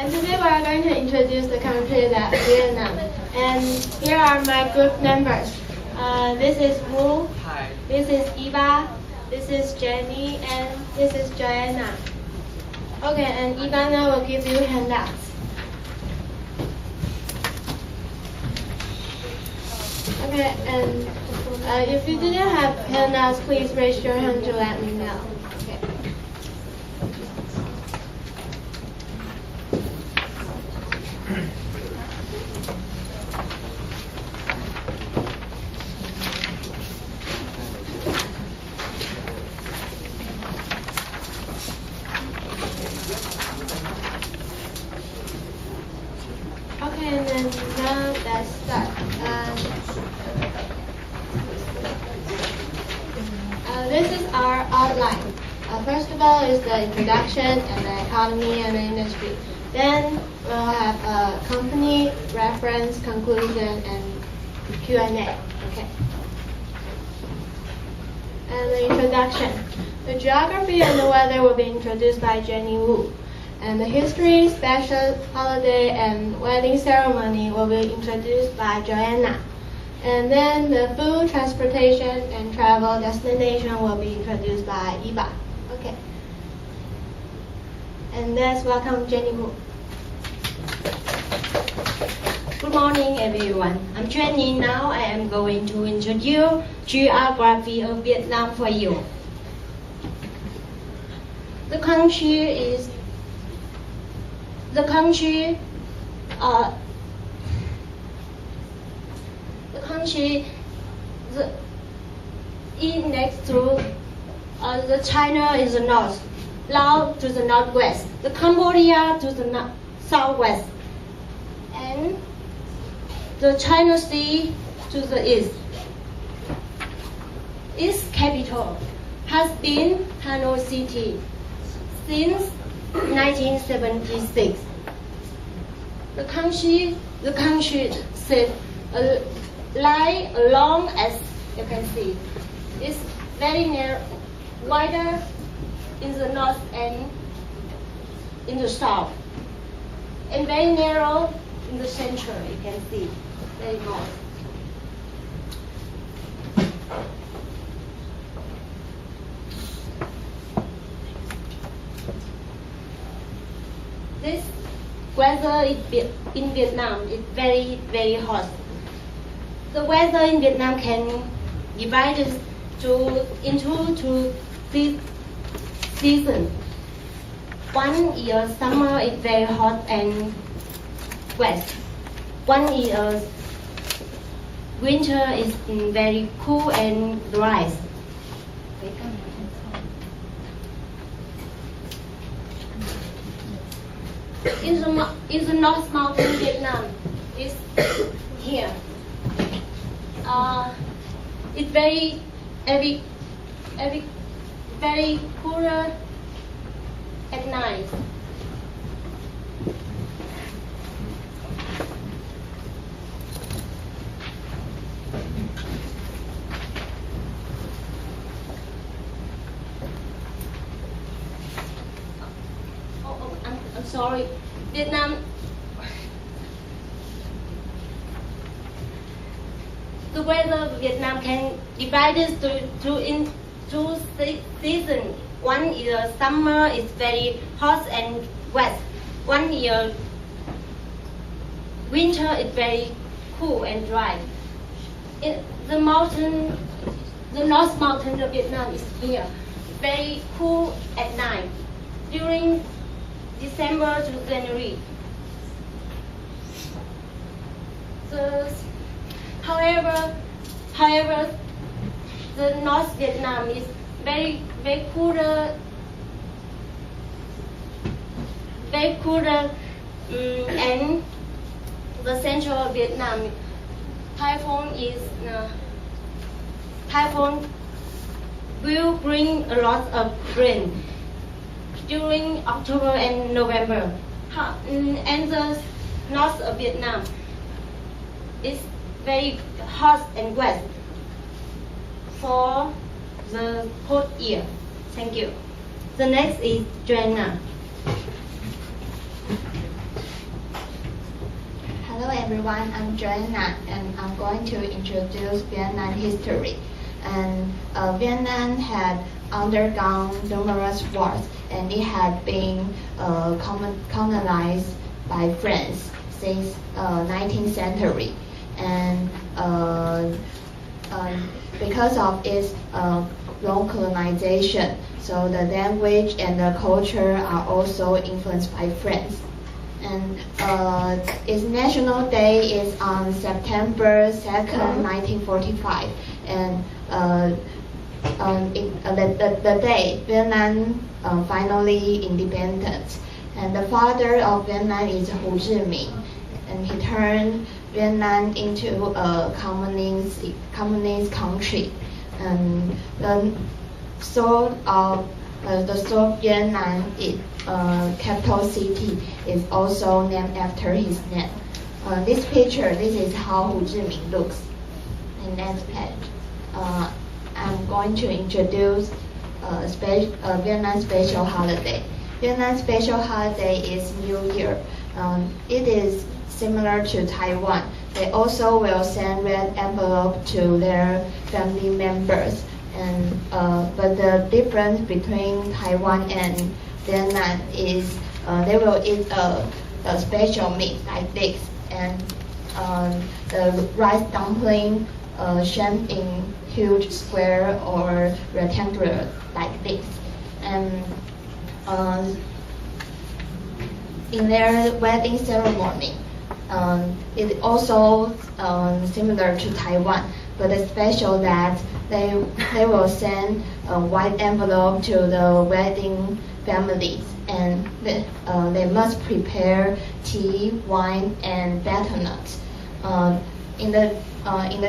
And today we are going to introduce the country that Vietnam. And here are my group members. This is Wu. Hi. This is Eva. This is Jenny, and this is Joanna. Okay, and Ivana will give you handouts. Okay, and if you didn't have handouts, please raise your hand to let me know. Okay. Okay, and then now let's start. This is our outline. First of all is the introduction and the economy and the industry. Then we'll have a company, reference, conclusion, and Q&A. Okay. And the introduction. The geography and the weather will be introduced by Jenny Wu. And the history, special holiday, and wedding ceremony will be introduced by Joanna. And then the food, transportation, and travel destination will be introduced by Eva. Okay. And let's welcome Jenny Wu. Good morning, everyone. I'm Jenny. Now I am going to introduce geography of Vietnam for you. The country next to the China is the north, Laos to the northwest, the Cambodia to the southwest, and the China Sea to the east. Its capital has been Hanoi City since 1976. The country sits lie along, as you can see. It's very narrow, wider in the north and in the south, and very narrow in the center. You can see very north. This weather in Vietnam is very, very hot. The weather in Vietnam can divide into two seasons. 1 year summer is very hot and wet. 1 year winter is very cool and dry. In the North Mountain Vietnam is here. It's very cooler at night. I'm sorry, Vietnam. The weather of Vietnam can divide into two seasons. 1 year summer is very hot and wet. 1 year winter is very cool and dry. The North Mountain of Vietnam is here, very cool at night during December to January. However, the North Vietnam is very cooler, and the central Vietnam, typhoon will bring a lot of rain during October and November. And the north of Vietnam is very hot and wet for the whole year. Thank you. The next is Joanna. everyone, I'm Joanna, and I'm going to introduce Vietnam history. And Vietnam had undergone numerous wars, and it had been colonized by France since 19th century. And because of its long colonization, so the language and the culture are also influenced by France. And its national day is on September 2nd, 1945. And the day Vietnam finally independent. And the father of Vietnam is Ho Chi Minh, and he turned Vietnam into a communist country. And the soul of the South Vietnam capital city is also named after his name. This picture, this is how Ho Chi Minh looks. And next page, I'm going to introduce Vietnam special holiday. Vietnam special holiday is New Year. It is similar to Taiwan. They also will send red envelope to their family members. And but the difference between Taiwan and Vietnam is they will eat a special meat like this, and the rice dumpling shaped in huge square or rectangular like this. And in their wedding ceremony, it also similar to Taiwan, but the special that they will send a white envelope to the wedding families, and they must prepare tea, wine, and butternuts. In the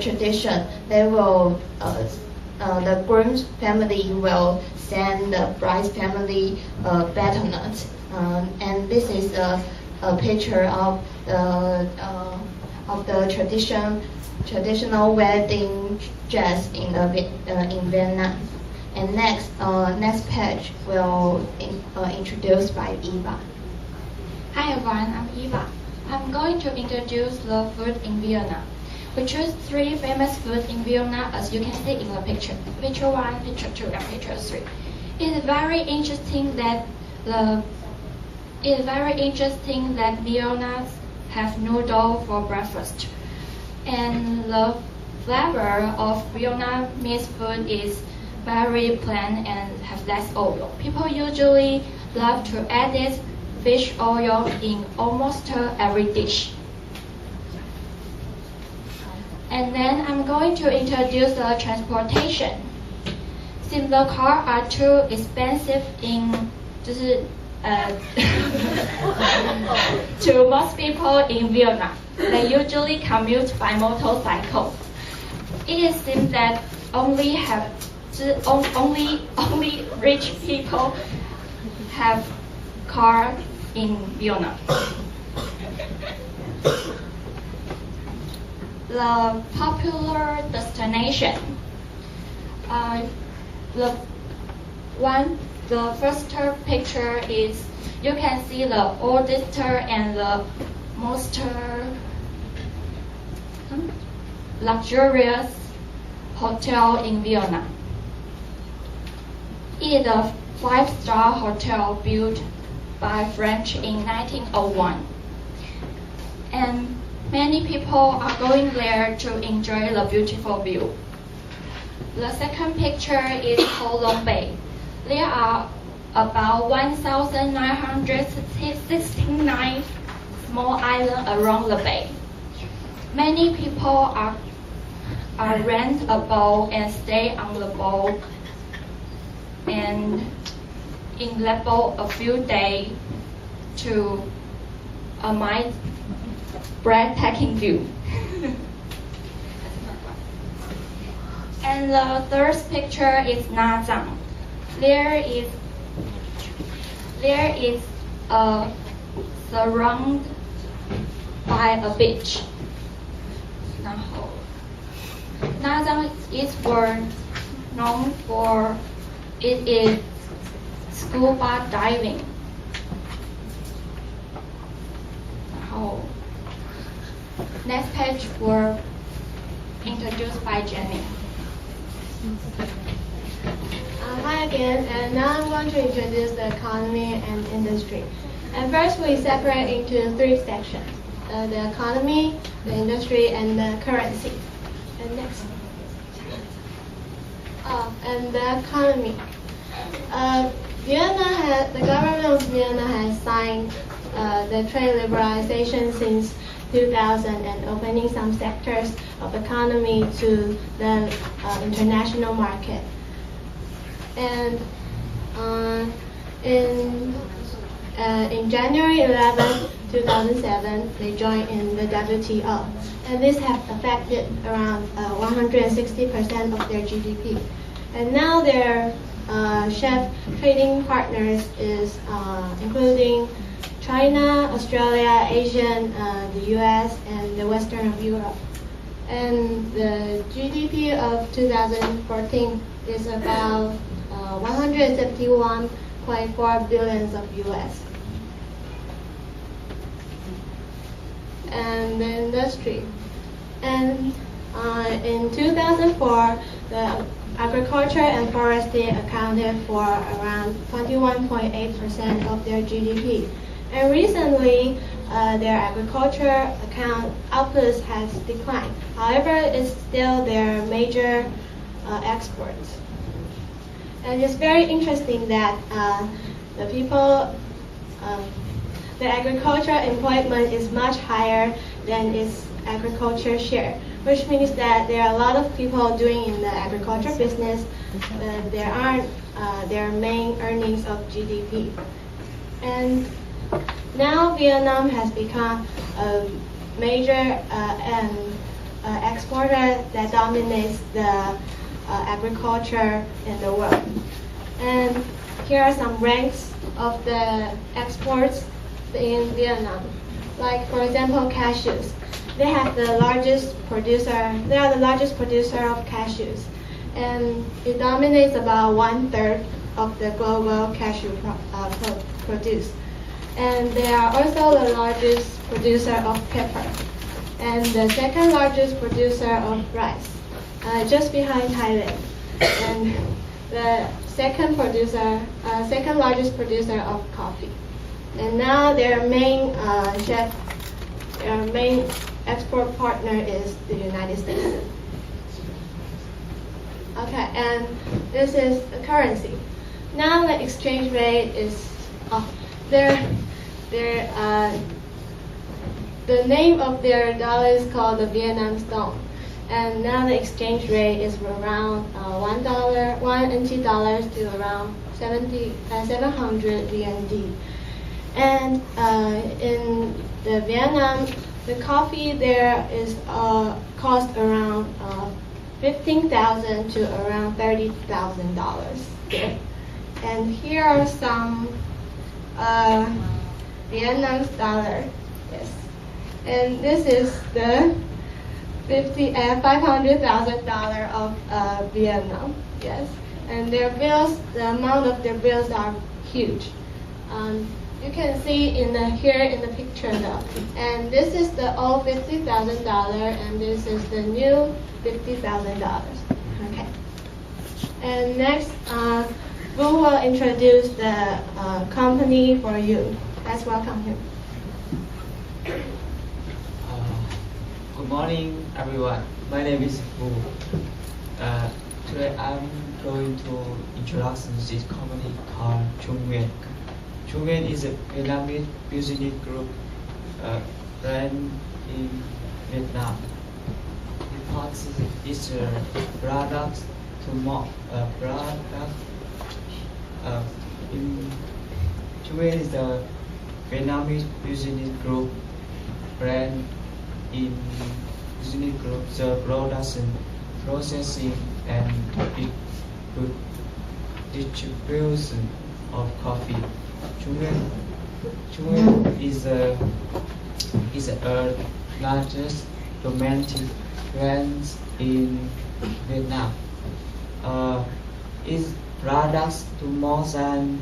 tradition, they will the groom's family will send the bride's family butternuts, and this is a picture of the traditional wedding dress in Vietnam. And next page will introduced by Eva. Hi everyone, I'm Eva. I'm going to introduce the food in Vietnam. We choose 3 famous foods in Vietnam as you can see in the picture. Picture 1, picture 2, and picture 3. It is very interesting that Vietnamese have noodle for breakfast. And the flavor of Vietnamese food is very plain and have less oil. People usually love to add this fish oil in almost every dish. And then I'm going to introduce the transportation. Since the cars are too expensive to most people in Vietnam, they usually commute by motorcycle. It seems that only rich people have cars in Vietnam. The popular destination. The first picture is you can see the oldest and the most luxurious hotel in Vietnam. It is a 5-star hotel built by French in 1901. And many people are going there to enjoy the beautiful view. The second picture is Ho Long Bay. There are about 1,969 small islands around the bay. Many people are rent a boat and stay on the boat and in that boat a few days to admire breathtaking view. And the third picture is Nha Trang. There is surrounded by a beach. Nha Trang is known for its scuba diving. Next page were introduced by Jenny. Hi again, and now I'm going to introduce the economy and industry. And first we separate into three sections, the economy, the industry, and the currency. And next. And the economy. The government of Vienna has signed the trade liberalization since 2000 and opening some sectors of economy to the international market. And in January 11, 2007, they joined in the WTO, and this has affected around 160% of their GDP. And now their chef trading partners is including China, Australia, Asian, the US, and the Western of Europe. And the GDP of 2014 is about 171.4 billion of US. And the industry. And in 2004, the agriculture and forestry accounted for around 21.8% of their GDP. And recently, their agriculture output has declined. However, it's still their major exports. And it's very interesting that the agricultural employment is much higher than its agriculture share, which means that there are a lot of people doing in the agriculture business. There aren't their main earnings of GDP. And now Vietnam has become a major exporter that dominates the agriculture in the world. And here are some ranks of the exports in Vietnam. Like, for example, cashews. They are the largest producer of cashews, and it dominates about 1/3 of the global cashew produce. And they are also the largest producer of pepper, and the second largest producer of rice, just behind Thailand. And the second largest producer of coffee. And now their main export partner is the United States. Okay, and this is the currency. Now the exchange rate is the name of their dollar is called the Vietnam Dong, and now the exchange rate is around $1 NT dollars to around 700 VND. And in the Vietnam, the coffee there is cost around $15,000 to around $30,000. And here are some Vietnam's dollar. Yes, and this is the $500,000 of Vietnam. Yes, and their bills, the amount of their bills are huge. You can see here in the picture though. And this is the old $50,000 and this is the new $50,000. Okay. And next, Vu will introduce the company for you. Let's welcome him. Good morning, everyone. My name is Vu. Today I'm going to introduce this company called Trung Nguyen. Trung Nguyen is a Vietnamese business group brand in Vietnam. It puts its products to more products. Trung Nguyen is the Vietnamese business group brand in business group the production, processing, and distribution of coffee. Trung Nguyen is the largest domestic brand in Vietnam. It products to more than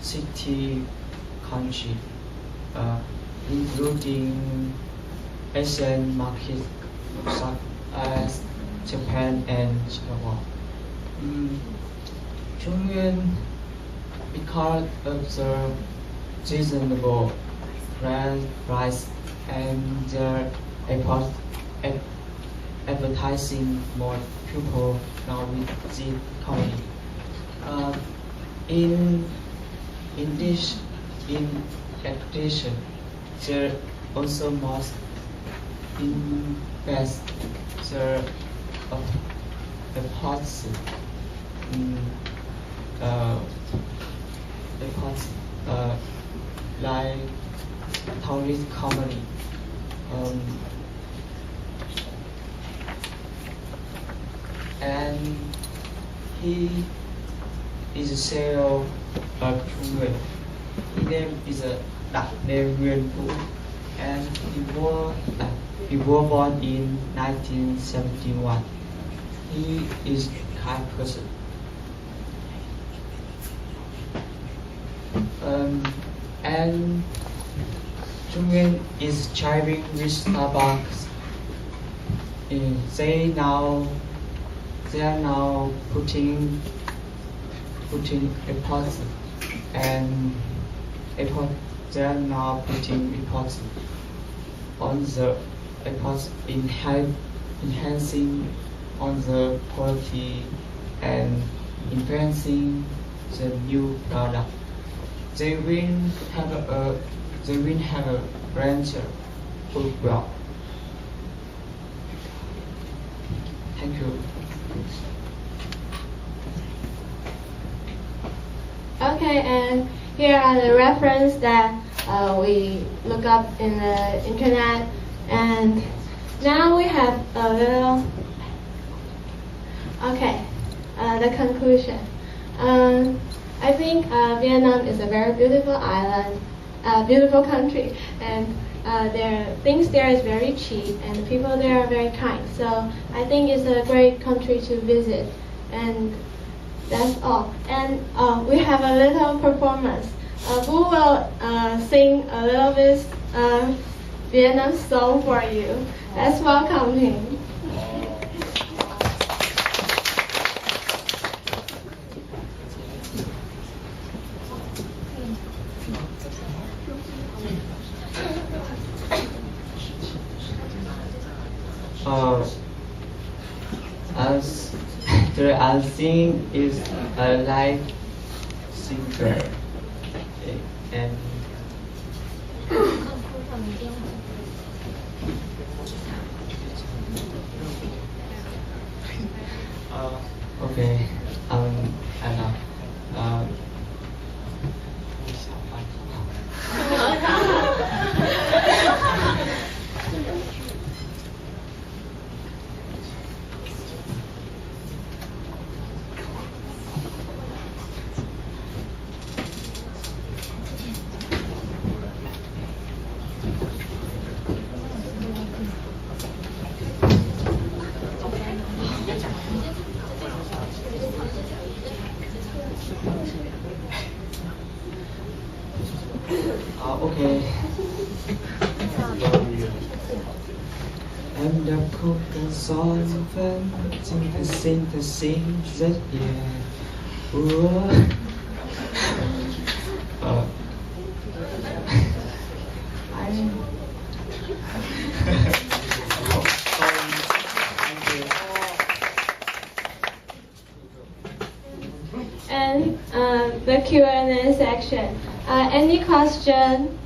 60 countries, including Asian markets such as Japan and Taiwan. Chungyuan, because of the reasonable price and the advertising, more people now visit company. In addition, there also must invest the efforts like tourist company. And he is a CEO of Chungyuan. His name is Dak Lê Nguyên Vũ, and he was born in 1971. He is a kind person. And Chungyuan is thriving with Starbucks. They are now putting efforts and they are now putting efforts on the efforts enhancing on the quality and influencing the new product. They will have a branch as well. Thank you. Okay, and here are the references that we look up in the internet. And now we have a little, the conclusion. I think Vietnam is a very beautiful island, beautiful country, and things there is very cheap, and the people there are very kind. So I think it's a great country to visit, and that's all. And we have a little performance. Who will sing a little bit Vietnam song for you? Let's welcome him. I'll sing is a live singer, and okay, I know. Okay. And the cook and song fan sing that yeah. And the Q&A section. Any question